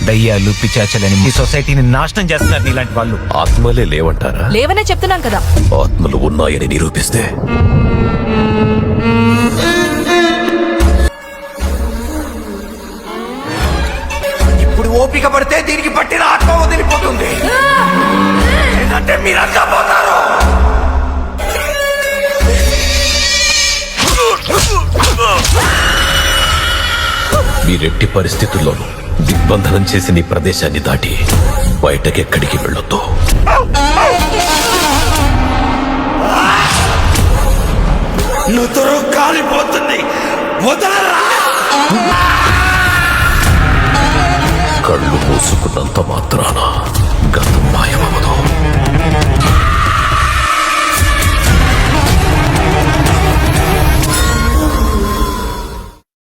దయ్యాలు పిచాచలని ఈ సొసైటీని నాశనం చేస్తున్నారు ఇలాంటి వాళ్ళు. ఆత్మలే లేవంటారా? లేవనే చెప్తున్నాను కదా. ఆత్మలు ఉన్నాయని నిరూపిస్తే ఇప్పుడు ఓపిక పడితే దీనికి పట్టిన ఆత్మ వదిలిపోతుంది, లేదంటే మీరంతా పోతారు. మీరెట్టి పరిస్థితుల్లోనూ దిగ్బంధనం చేసి నీ ప్రదేశాన్ని దాటి బయటకెక్కడికి వెళ్ళొద్దు. నుదురు కాలిపోతుంది, వదలరా. కళ్ళు మూసుకున్నంత మాత్రాన గతం మాయమవదు.